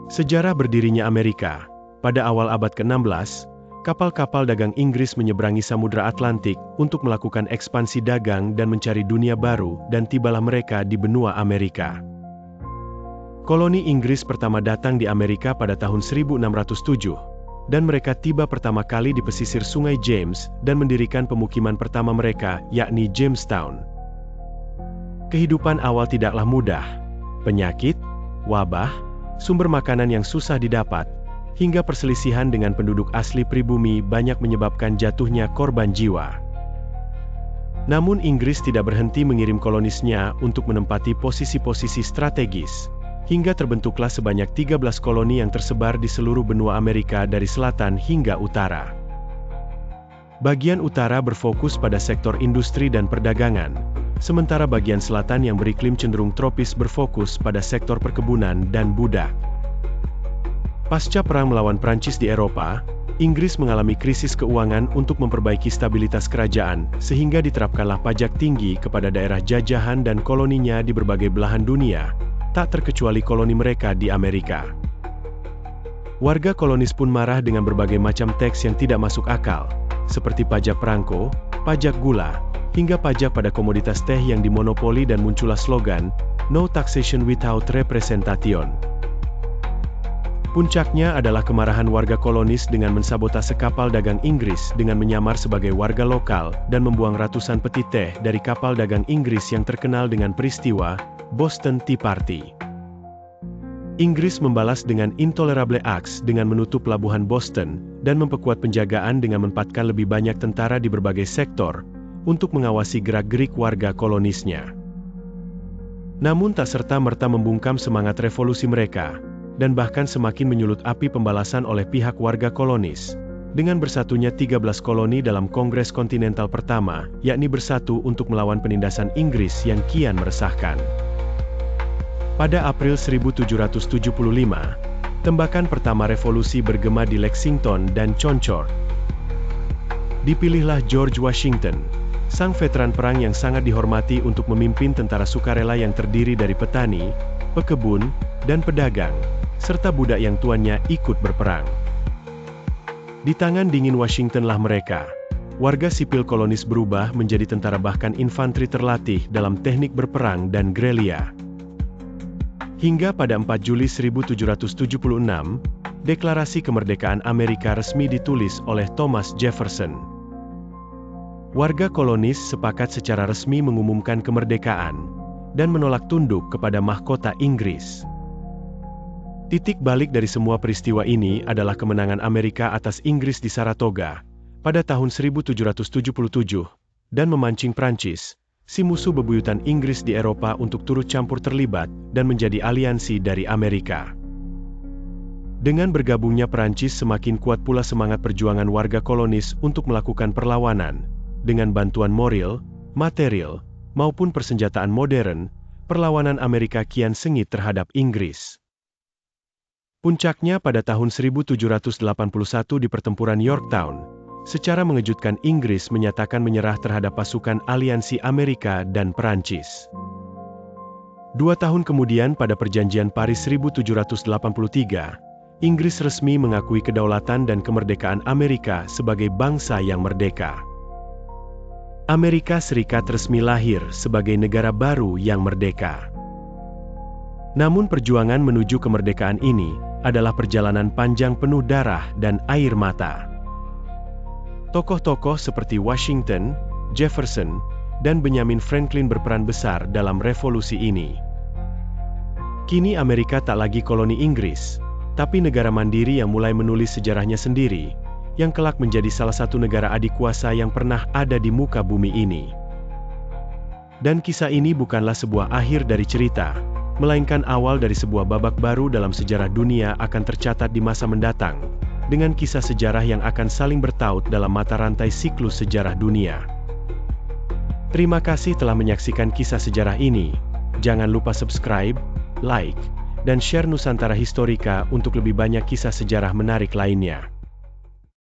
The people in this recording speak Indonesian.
Sejarah berdirinya Amerika. Pada awal abad ke-16, kapal-kapal dagang Inggris menyeberangi Samudra Atlantik untuk melakukan ekspansi dagang dan mencari dunia baru, dan tibalah mereka di benua Amerika. Koloni Inggris pertama datang di Amerika pada tahun 1607, dan mereka tiba pertama kali di pesisir Sungai James dan mendirikan pemukiman pertama mereka, yakni Jamestown. Kehidupan awal tidaklah mudah. Penyakit, wabah, sumber makanan yang susah didapat, hingga perselisihan dengan penduduk asli pribumi banyak menyebabkan jatuhnya korban jiwa. Namun Inggris tidak berhenti mengirim kolonisnya untuk menempati posisi-posisi strategis, hingga terbentuklah sebanyak 13 koloni yang tersebar di seluruh benua Amerika dari selatan hingga utara. Bagian utara berfokus pada sektor industri dan perdagangan, sementara bagian selatan yang beriklim cenderung tropis berfokus pada sektor perkebunan dan budak. Pasca perang melawan Prancis di Eropa, Inggris mengalami krisis keuangan untuk memperbaiki stabilitas kerajaan, sehingga diterapkanlah pajak tinggi kepada daerah jajahan dan koloninya di berbagai belahan dunia, tak terkecuali koloni mereka di Amerika. Warga kolonis pun marah dengan berbagai macam teks yang tidak masuk akal, seperti pajak perangko, pajak gula, hingga pajak pada komoditas teh yang dimonopoli, dan muncullah slogan, "No taxation without representation". Puncaknya adalah kemarahan warga kolonis dengan mensabotase kapal dagang Inggris dengan menyamar sebagai warga lokal dan membuang ratusan peti teh dari kapal dagang Inggris yang terkenal dengan peristiwa Boston Tea Party. Inggris membalas dengan Intolerable Acts dengan menutup pelabuhan Boston dan memperkuat penjagaan dengan menempatkan lebih banyak tentara di berbagai sektor untuk mengawasi gerak-gerik warga kolonisnya. Namun tak serta-merta membungkam semangat revolusi mereka, dan bahkan semakin menyulut api pembalasan oleh pihak warga kolonis, dengan bersatunya 13 koloni dalam Kongres Kontinental pertama, yakni bersatu untuk melawan penindasan Inggris yang kian meresahkan. Pada April 1775, tembakan pertama revolusi bergema di Lexington dan Concord. Dipilihlah George Washington, sang veteran perang yang sangat dihormati, untuk memimpin tentara sukarela yang terdiri dari petani, pekebun, dan pedagang, serta budak yang tuannya ikut berperang. Di tangan dingin Washington-lah mereka, warga sipil kolonis berubah menjadi tentara bahkan infanteri terlatih dalam teknik berperang dan gerilya. Hingga pada 4 Juli 1776, Deklarasi Kemerdekaan Amerika resmi ditulis oleh Thomas Jefferson. Warga kolonis sepakat secara resmi mengumumkan kemerdekaan, dan menolak tunduk kepada mahkota Inggris. Titik balik dari semua peristiwa ini adalah kemenangan Amerika atas Inggris di Saratoga, pada tahun 1777, dan memancing Prancis, si musuh bebuyutan Inggris di Eropa, untuk turut campur terlibat, dan menjadi aliansi dari Amerika. Dengan bergabungnya Prancis, semakin kuat pula semangat perjuangan warga kolonis untuk melakukan perlawanan, dengan bantuan moral, material, maupun persenjataan modern. Perlawanan Amerika kian sengit terhadap Inggris. Puncaknya pada tahun 1781 di pertempuran Yorktown, secara mengejutkan Inggris menyatakan menyerah terhadap pasukan aliansi Amerika dan Perancis. 2 tahun kemudian pada perjanjian Paris 1783, Inggris resmi mengakui kedaulatan dan kemerdekaan Amerika sebagai bangsa yang merdeka. Amerika Serikat resmi lahir sebagai negara baru yang merdeka. Namun perjuangan menuju kemerdekaan ini adalah perjalanan panjang penuh darah dan air mata. Tokoh-tokoh seperti Washington, Jefferson, dan Benjamin Franklin berperan besar dalam revolusi ini. Kini Amerika tak lagi koloni Inggris, tapi negara mandiri yang mulai menulis sejarahnya sendiri, yang kelak menjadi salah satu negara adikuasa yang pernah ada di muka bumi ini. Dan kisah ini bukanlah sebuah akhir dari cerita, melainkan awal dari sebuah babak baru dalam sejarah dunia akan tercatat di masa mendatang, dengan kisah sejarah yang akan saling bertaut dalam mata rantai siklus sejarah dunia. Terima kasih telah menyaksikan kisah sejarah ini. Jangan lupa subscribe, like, dan share Nusantara Historika untuk lebih banyak kisah sejarah menarik lainnya.